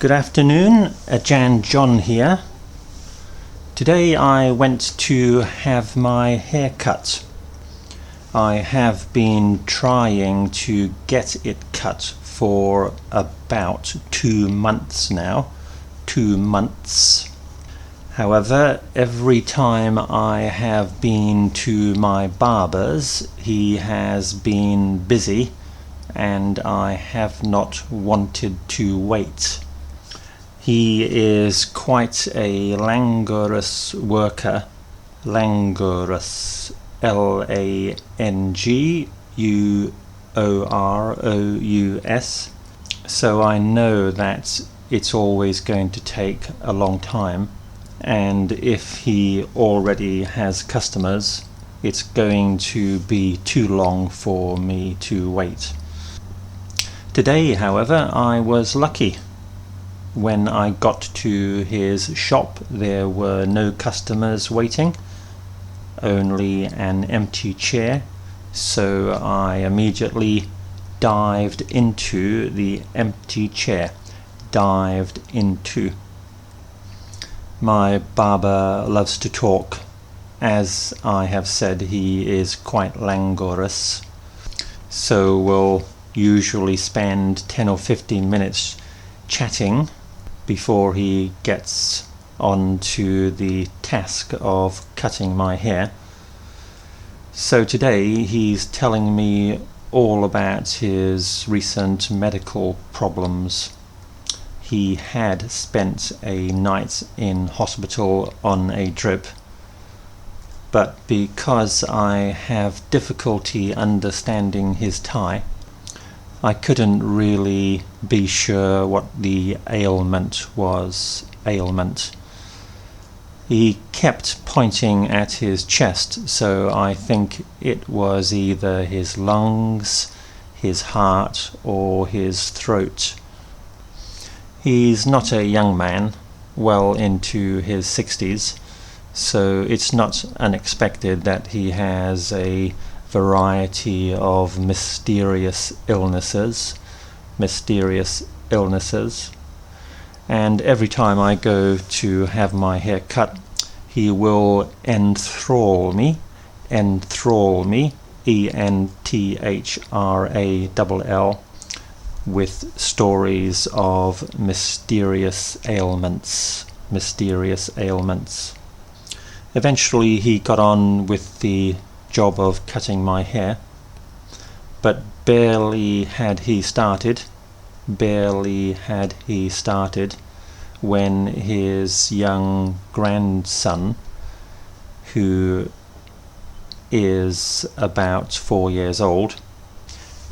Good afternoon, Jan John here. Today I went to have my hair cut. I have been trying to get it cut for about 2 months now. 2 months. However, every time I have been to my barber's, he has been busy and I have not wanted to wait. He is quite a languorous worker. Languorous. Languorous. So I know that it's always going to take a long time, and if he already has customers, it's going to be too long for me to wait. Today, however, I was lucky. When I got to his shop, there were no customers waiting, only an empty chair, so I immediately dived into the empty chair. My barber loves to talk. As I have said, he is quite languorous, so we'll usually spend 10 or 15 minutes chatting before he gets on to the task of cutting my hair. So today he's telling me all about his recent medical problems. He had spent a night in hospital on a drip, but because I have difficulty understanding his Thai, I couldn't really be sure what the ailment was. He kept pointing at his chest, so I think it was either his lungs, his heart, or his throat. He's not a young man, well into his 60s, so it's not unexpected that he has a variety of mysterious illnesses, and every time I go to have my hair cut, he will enthrall me, ENTHRALL, with stories of mysterious ailments. Eventually he got on with the job of cutting my hair, but barely had he started when his young grandson, who is about 4 years old,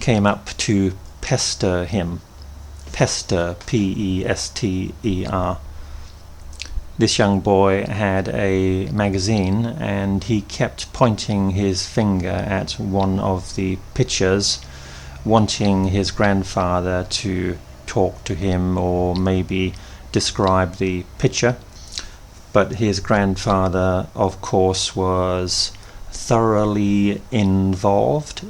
came up to pester him. Pester, P-E-S-T-E-R. This young boy had a magazine and he kept pointing his finger at one of the pictures, wanting his grandfather to talk to him or maybe describe the picture. But his grandfather, of course, was thoroughly involved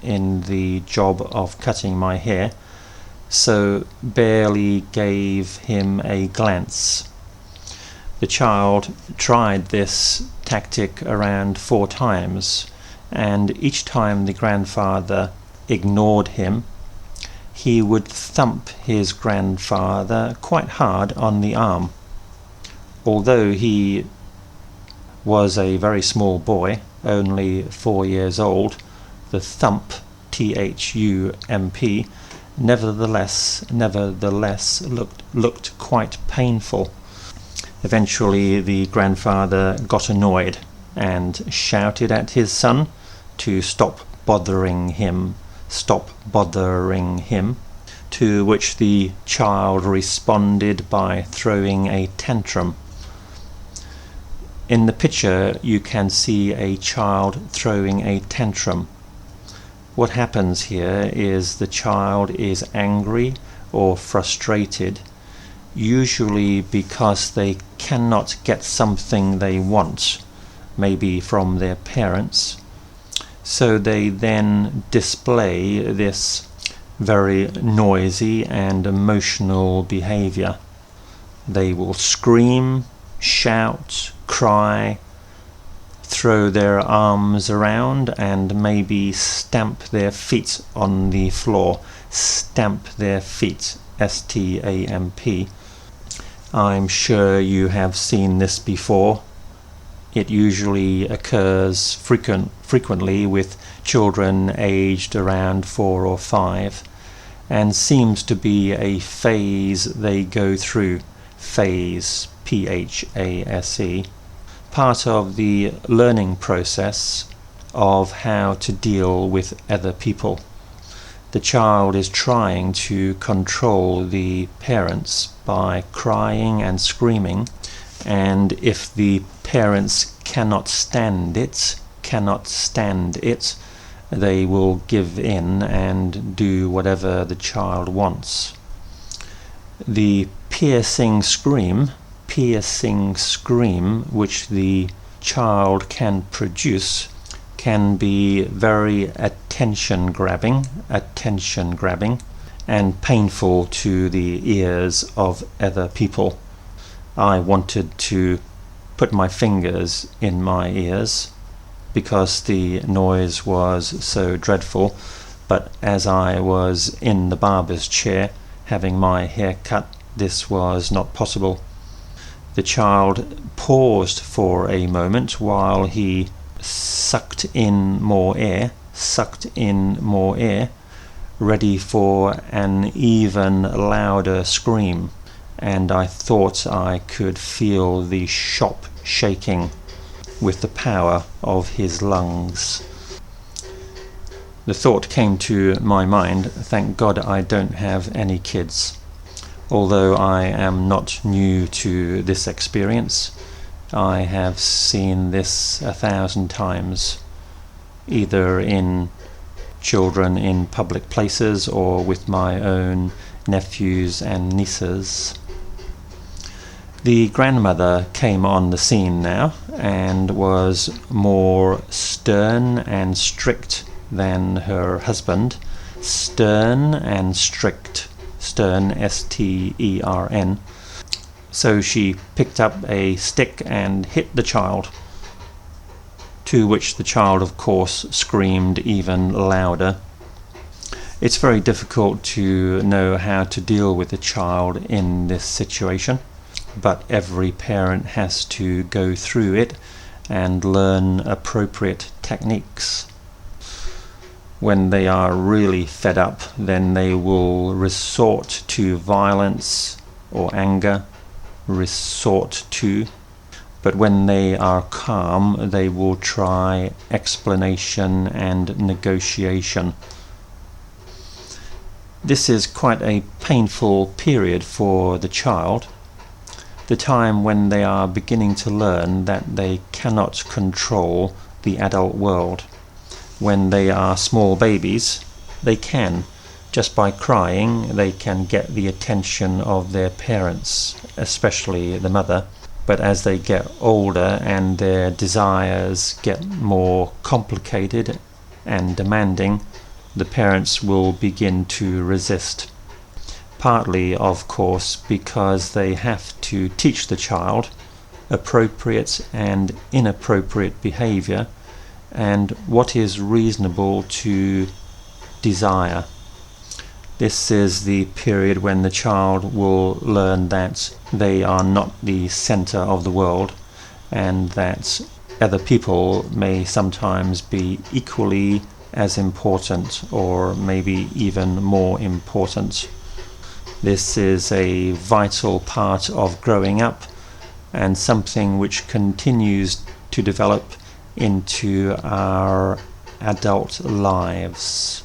in the job of cutting my hair, so barely gave him a glance. The child tried this tactic around 4 times, and each time the grandfather ignored him, he would thump his grandfather quite hard on the arm. Although he was a very small boy, only 4 years old, the thump, T-H-U-M-P, nevertheless looked quite painful. Eventually the grandfather got annoyed and shouted at his son to stop bothering him, to which the child responded by throwing a tantrum. In the picture you can see a child throwing a tantrum. What happens here is the child is angry or frustrated, usually because they cannot get something they want, maybe from their parents. So they then display this very noisy and emotional behavior. They will scream, shout, cry, throw their arms around, and maybe stamp their feet on the floor. Stamp their feet, S-T-A-M-P. I'm sure you have seen this before. It usually occurs frequently with children aged around 4 or 5, and seems to be a phase they go through. Phase, P-H-A-S-E. Part of the learning process of how to deal with other people. The child is trying to control the parents by crying and screaming, and if the parents cannot stand it, they will give in and do whatever the child wants. The piercing scream which the child can produce can be very attention grabbing and painful to the ears of other people. I wanted to put my fingers in my ears because the noise was so dreadful, but as I was in the barber's chair having my hair cut, this was not possible. The child paused for a moment while he sucked in more air, ready for an even louder scream, and I thought I could feel the shop shaking with the power of his lungs. The thought came to my mind, thank God I don't have any kids. Although I am not new to this experience, I have seen this 1,000 times, either in children in public places or with my own nephews and nieces. The grandmother came on the scene now and was more stern and strict than her husband. Stern and strict. Stern, S-T-E-R-N. So she picked up a stick and hit the child, to which the child of course screamed even louder. It's very difficult to know how to deal with a child in this situation, but every parent has to go through it and learn appropriate techniques. When they are really fed up, then they will resort to violence or anger, but when they are calm, they will try explanation and negotiation. This is quite a painful period for the child, the time when they are beginning to learn that they cannot control the adult world. When they are small babies, they can. Just by crying, they can get the attention of their parents, especially the mother. But as they get older and their desires get more complicated and demanding, the parents will begin to resist. Partly, of course, because they have to teach the child appropriate and inappropriate behavior and what is reasonable to desire. This is the period when the child will learn that they are not the center of the world and that other people may sometimes be equally as important or maybe even more important. This is a vital part of growing up and something which continues to develop into our adult lives.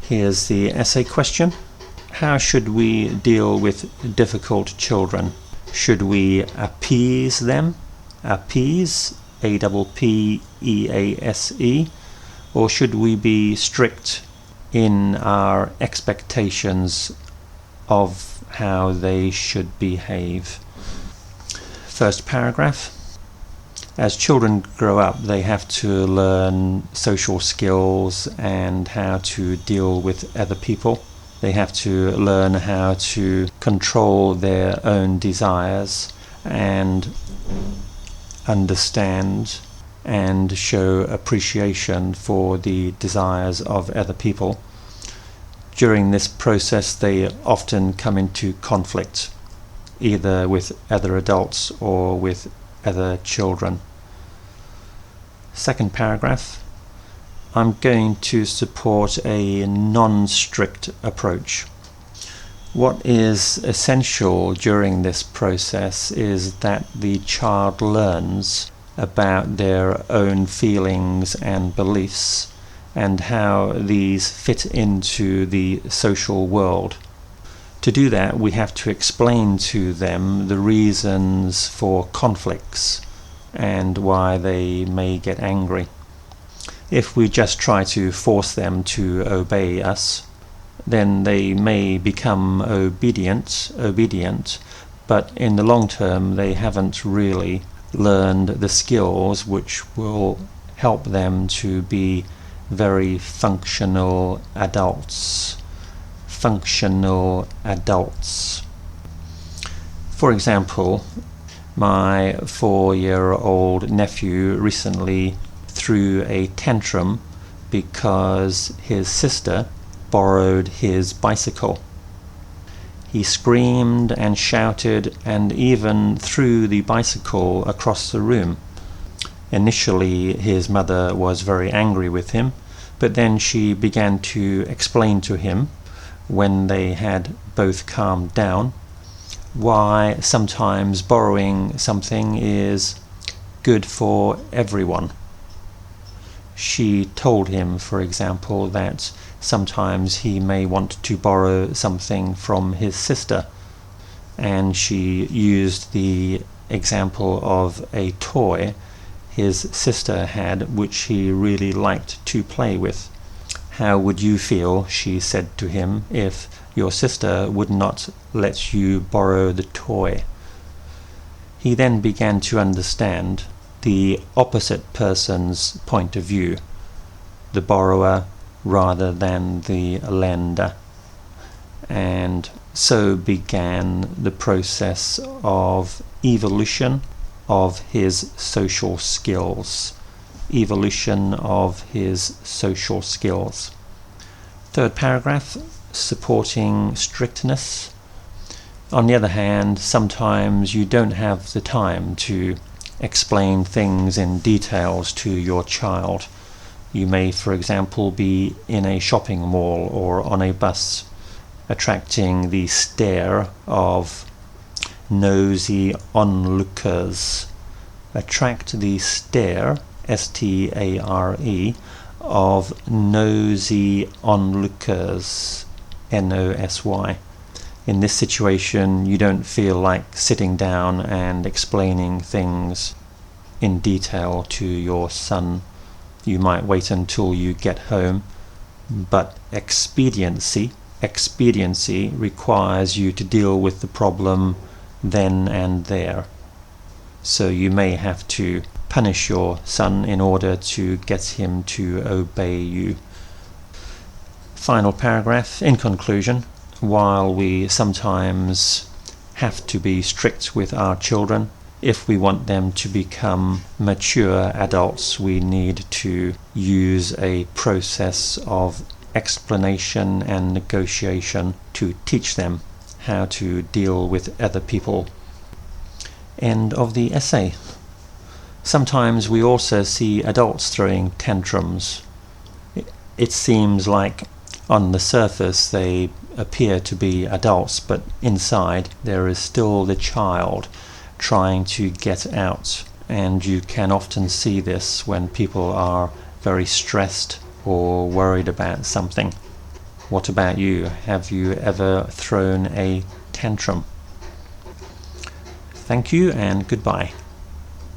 Here's the essay question. How should we deal with difficult children? Should we appease them? Appease, A-P-P-E-A-S-E, or should we be strict in our expectations of how they should behave? First paragraph. As children grow up, they have to learn social skills and how to deal with other people. They have to learn how to control their own desires and understand and show appreciation for the desires of other people. During this process, they often come into conflict, either with other adults or with other children. Second paragraph, I'm going to support a non-strict approach. What is essential during this process is that the child learns about their own feelings and beliefs and how these fit into the social world. To do that, we have to explain to them the reasons for conflicts and why they may get angry. If we just try to force them to obey us, then they may become obedient, but in the long term they haven't really learned the skills which will help them to be very functional adults. For example, my 4-year-old nephew recently threw a tantrum because his sister borrowed his bicycle. He screamed and shouted and even threw the bicycle across the room. Initially, his mother was very angry with him, but then she began to explain to him, when they had both calmed down, why sometimes borrowing something is good for everyone. She told him, for example, that sometimes he may want to borrow something from his sister, and she used the example of a toy his sister had which he really liked to play with. How would you feel, she said to him, if your sister would not let you borrow the toy? He then began to understand the opposite person's point of view, the borrower rather than the lender, and so began the process of evolution of his social skills. Third paragraph, supporting strictness. On the other hand, sometimes you don't have the time to explain things in details to your child. You may, for example, be in a shopping mall or on a bus, attracting the stare of nosy onlookers. Attract the stare, S-T-A-R-E, of nosy onlookers, N-O-S-Y. In this situation, you don't feel like sitting down and explaining things in detail to your son. You might wait until you get home, but expediency requires you to deal with the problem then and there. So you may have to punish your son in order to get him to obey you. Final paragraph, in conclusion, while we sometimes have to be strict with our children, if we want them to become mature adults, we need to use a process of explanation and negotiation to teach them how to deal with other people. End of the essay. Sometimes we also see adults throwing tantrums. It seems like on the surface they appear to be adults, but inside there is still the child trying to get out, and you can often see this when people are very stressed or worried about something. What about you? Have you ever thrown a tantrum? Thank you and goodbye.